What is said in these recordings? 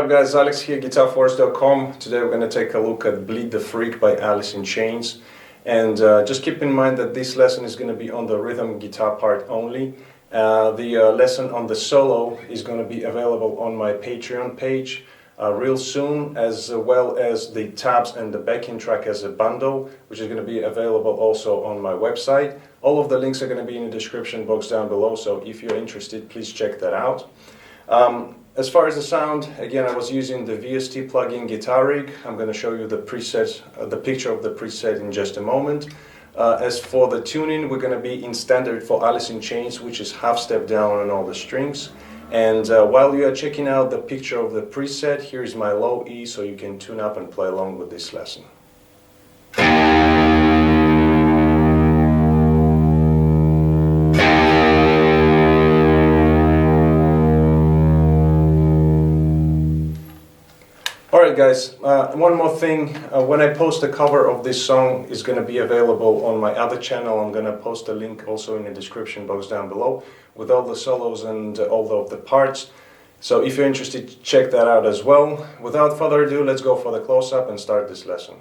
up guys, Alex here, GuitarForce.com. Today we're going to take a look at Bleed the Freak by Alice in Chains. And just keep in mind that this lesson is going to be on the rhythm guitar part only. The lesson on the solo is going to be available on my Patreon page real soon, as well as the tabs and the backing track as a bundle, which is going to be available also on my website. All of the links are going to be in the description box down below, so if you're interested, please check that out. As far as the sound, again, I was using the VST plugin Guitar Rig. I'm going to show you the preset, the picture of the preset in just a moment. As for the tuning, we're going to be in standard for Alice in Chains, which is half step down on all the strings. And while you are checking out the picture of the preset, here is my low E, so you can tune up and play along with this lesson. Alright guys, one more thing, when I post a cover of this song, it's going to be available on my other channel. I'm going to post a link also in the description box down below with all the solos and all of the parts. So if you're interested, check that out as well. Without further ado, let's go for the close-up and start this lesson.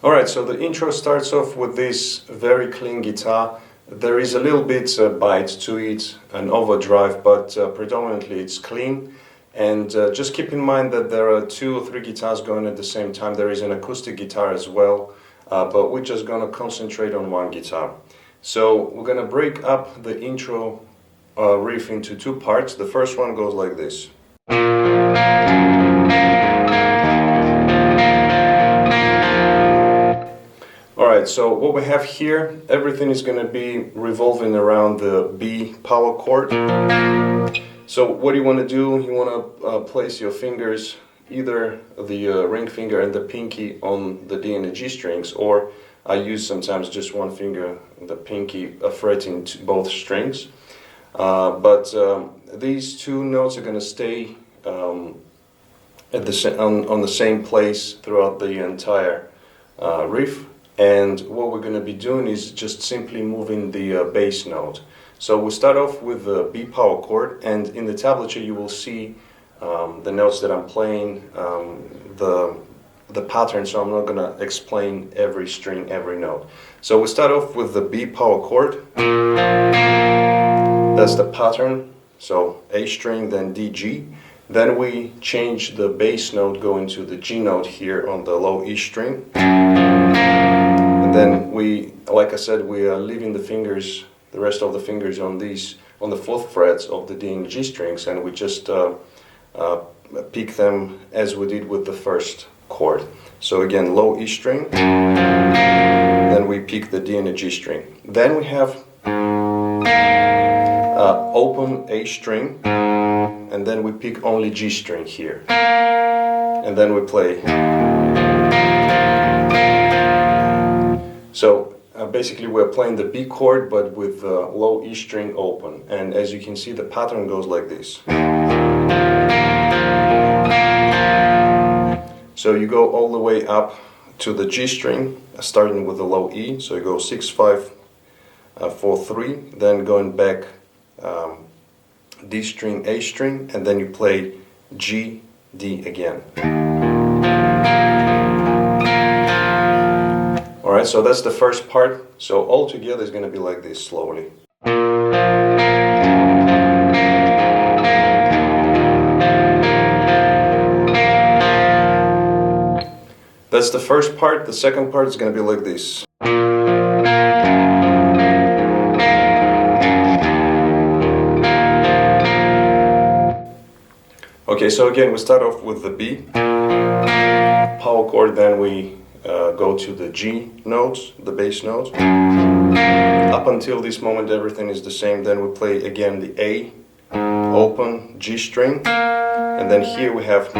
Alright, so the intro starts off with this very clean guitar. There is a little bit bite to it, an overdrive, but predominantly it's clean. And just keep in mind that there are 2 or 3 guitars going at the same time. There is an acoustic guitar as well, but we're just going to concentrate on one guitar. So we're going to break up the intro riff into 2 parts. The first one goes like this. Alright, so what we have here, everything is going to be revolving around the B power chord. So what you want to do, you want to place your fingers, either the ring finger and the pinky on the D and the G strings, or I use sometimes just one finger, the pinky, fretting both strings. But these 2 notes are going to stay on the same place throughout the entire riff. And what we're going to be doing is just simply moving the bass note. So we start off with the B power chord, and in the tablature you will see the notes that I'm playing, the pattern, so I'm not going to explain every string, every note. So we start off with the B power chord. That's the pattern, so A string, then D, G. Then we change the bass note going to the G note here on the low E string. And then we, like I said, we are leaving the fingers, the rest of the fingers on the 4th frets of the D and G strings, and we just pick them as we did with the first chord. So again, low E string, then we pick the D and the G string. Then we have open A string, and then we pick only G string here. And then we play. So basically we're playing the B chord but with low E string open, and as you can see the pattern goes like this. So you go all the way up to the G string, starting with the low E, so you go 6, 5, 4, 3, then going back D string, A string, and then you play G, D again. Alright, so that's the first part. So all together is going to be like this slowly. That's the first part. The second part is going to be like this. Okay, so again we start off with the B power chord, then we go to the G notes, the bass notes. Up until this moment everything is the same. Then we play again the A, open, G string, and then here we have,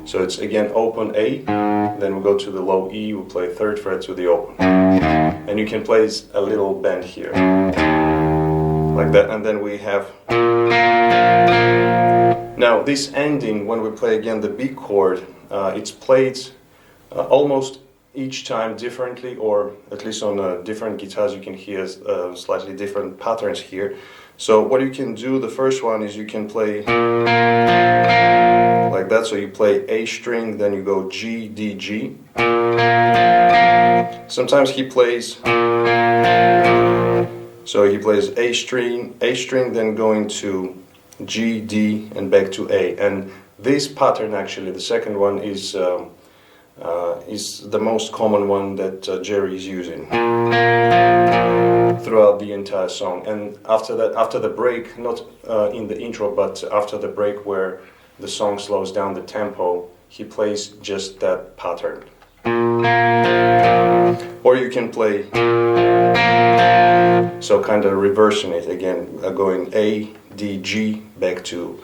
so it's again open A, then we go to the low E, we play 3rd fret to the open. And you can play a little bend here, like that, and then we have. Now this ending, when we play again the B chord, it's played almost each time differently, or at least on different guitars you can hear slightly different patterns here. So what you can do, the first one is you can play like that. So you play A string, then you go G, D, G. Sometimes he plays, so he plays A string, then going to G, D, and back to A. And this pattern, actually, the second one, is the most common one that Jerry is using throughout the entire song. And after that, after the break, not in the intro, but after the break where the song slows down the tempo, he plays just that pattern. Or you can play, so kind of reversing it again, going A, D, G, back to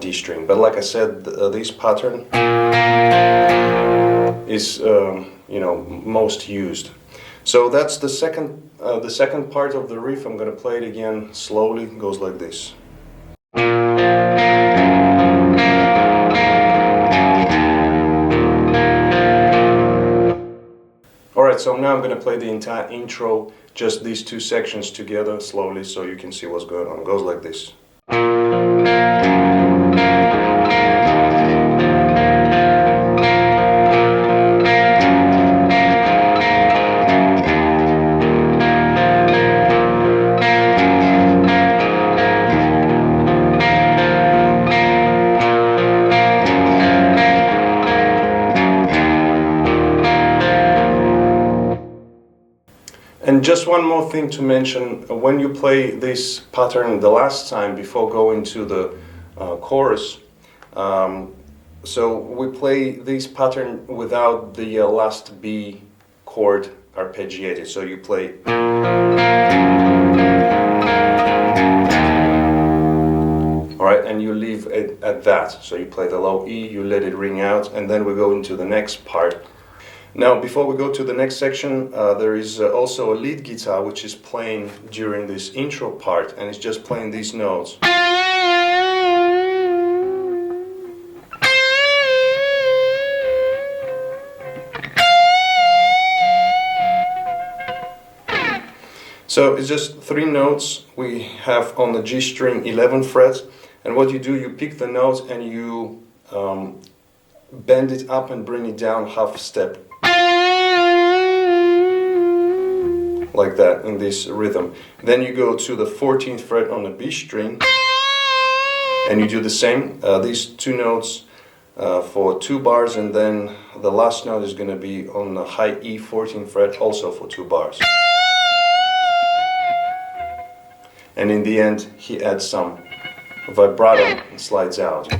D string. But like I said, this pattern is most used. So that's the second part of the riff. I'm going to play it again slowly. It goes like this. Alright, so now I'm going to play the entire intro, just these two sections together slowly so you can see what's going on. It goes like this. And just one more thing to mention, when you play this pattern the last time before going to the chorus, so we play this pattern without the last B chord arpeggiated. So you play, alright, and you leave it at that. So you play the low E, you let it ring out, and then we go into the next part. Now, before we go to the next section, there is also a lead guitar which is playing during this intro part, and it's just playing these notes. So it's just 3 notes we have on the G string 11th fret, and what you do, you pick the notes and you bend it up and bring it down half step. Like that, in this rhythm. Then you go to the 14th fret on the B string and you do the same, these 2 notes for 2 bars, and then the last note is going to be on the high E 14th fret also for 2 bars. And in the end he adds some vibrato and slides out.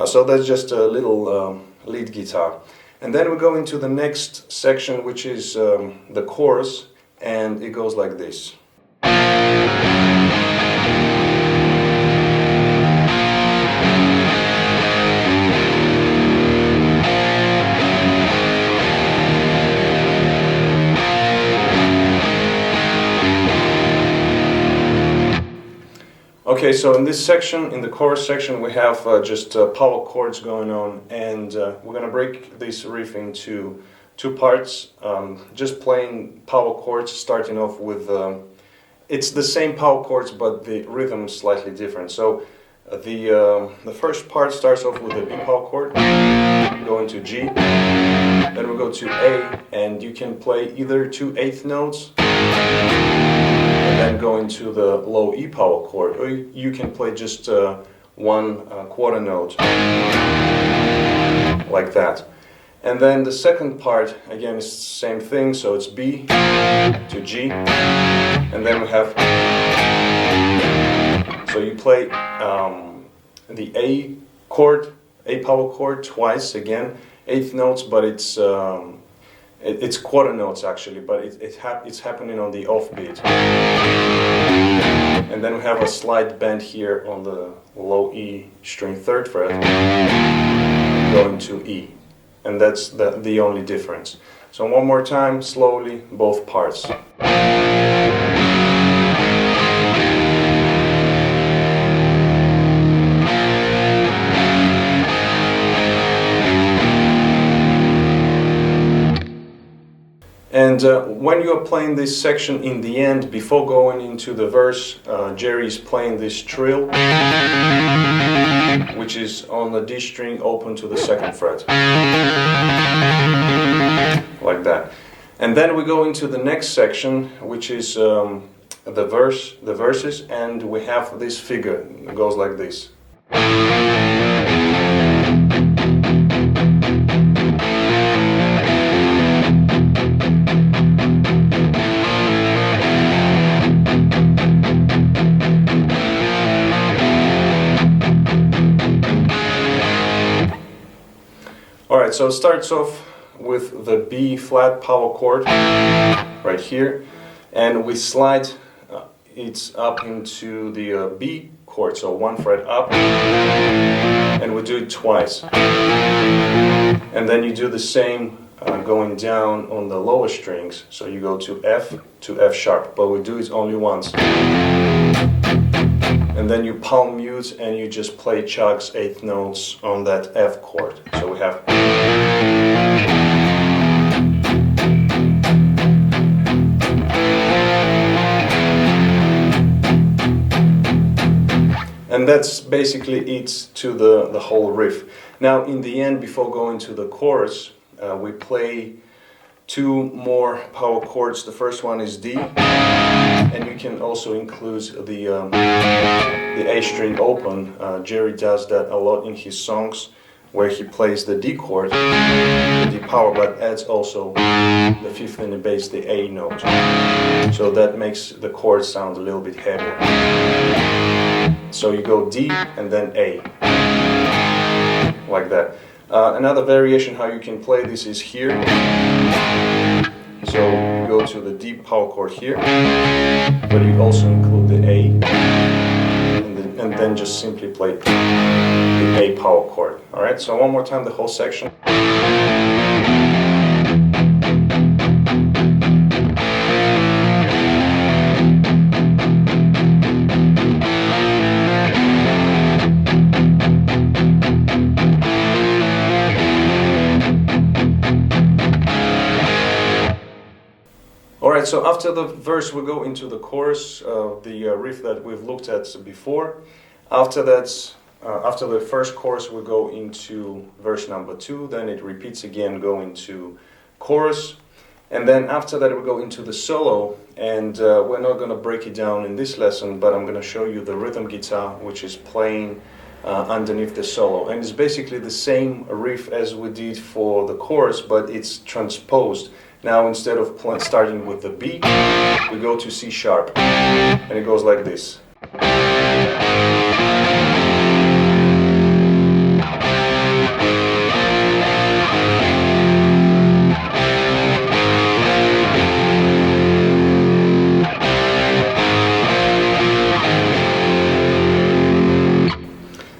So that's just a little lead guitar. And then we go into the next section, which is the chorus. And it goes like this. Okay, so in this section, in the chorus section, we have just power chords going on, and we're going to break this riff into 2 parts, just playing power chords, starting off with, it's the same power chords, but the rhythm is slightly different. So the first part starts off with a B power chord, going to G, then we go to A, and you can play either 2 8th notes, and then go into the low E power chord, or you can play just 1 quarter note, like that. And then the second part, again, is the same thing, so it's B to G, and then we have, so you play the A chord, A power chord twice, again, 8th notes, but it's quarter notes actually, but it's happening on the offbeat. And then we have a slight bend here on the low E string 3rd fret, going to E. And that's the only difference. So one more time, slowly, both parts. And And when you're playing this section in the end, before going into the verse, Jerry's playing this trill, which is on the D string open to the 2nd fret, like that. And then we go into the next section, which is the verses, and we have this figure. It goes like this. Alright, so it starts off with the B flat power chord right here, and we slide it up into the B chord, so 1 fret up, and we do it twice. And then you do the same going down on the lower strings, so you go to F sharp, but we do it only once. And then you palm mute and you just play chugs 8th notes on that F chord. So we have. And that's basically it to the whole riff. Now in the end, before going to the chorus, we play 2 more power chords. The first one is D, and you can also include the A string open. Jerry does that a lot in his songs, where he plays the D chord, the D power, but adds also the 5th in the bass, the A note. So that makes the chord sound a little bit heavier. So you go D and then A, like that. Another variation how you can play this is here. So you go to the D power chord here, but you also include the A, and then just simply play the A power chord. Alright, so one more time the whole section. Alright, so after the verse we go into the chorus, the riff that we've looked at before. After that, after the first chorus we go into verse number 2, then it repeats again going to chorus. And then after that we go into the solo, and we're not going to break it down in this lesson, but I'm going to show you the rhythm guitar which is playing underneath the solo. And it's basically the same riff as we did for the chorus, but it's transposed. Now instead of starting with the B, we go to C sharp, and it goes like this.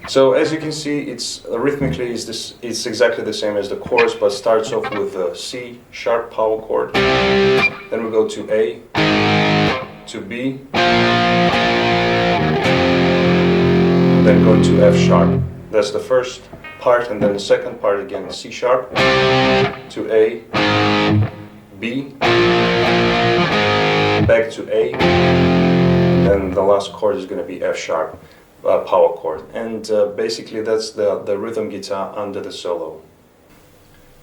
So as you can see, it's rhythmically it's exactly the same as the chorus, but starts off with a C sharp power chord. Then we go to A, to B, then go to F sharp. That's the first part, and then the second part again C sharp, to A, B, back to A, and then the last chord is going to be F sharp. Power chord, and basically that's the rhythm guitar under the solo.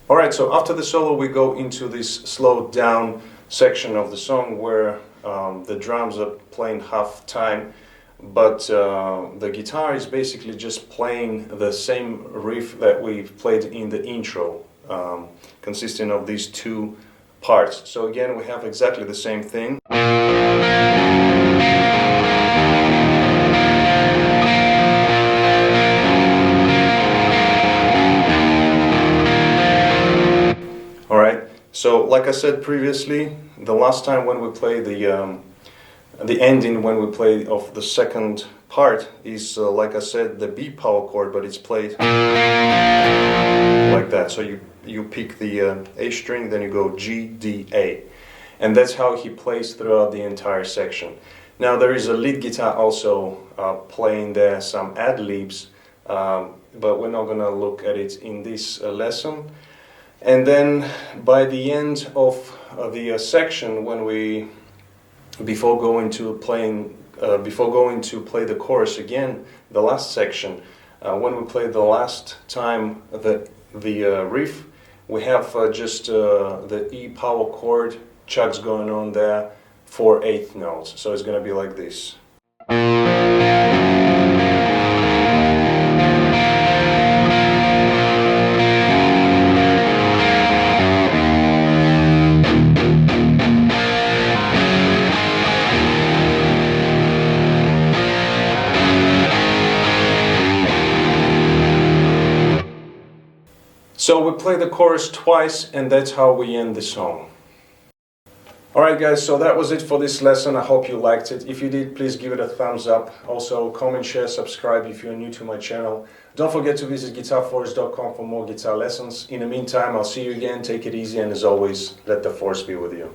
Alright, so after the solo we go into this slowed down section of the song where the drums are playing half time, but the guitar is basically just playing the same riff that we've played in the intro, consisting of these 2 parts. So again we have exactly the same thing. Alright, so like I said previously, the last time when we play the ending, when we play of the second part is like I said, the B power chord, but it's played like that. So you pick the A string, then you go G, D, A, and that's how he plays throughout the entire section. Now there is a lead guitar also playing there some ad-libs, but we're not going to look at it in this lesson. And then by the end of the section, when we before going to play the chorus again, the last section, when we play the last time the riff, we have just the E power chord chugs going on there, 4/8 notes. So it's going to be like this. So we play the chorus twice, and that's how we end the song. Alright guys, so that was it for this lesson. I hope you liked it. If you did, please give it a thumbs up. Also, comment, share, subscribe if you're new to my channel. Don't forget to visit GuitarForce.com for more guitar lessons. In the meantime, I'll see you again. Take it easy, and as always, let the force be with you.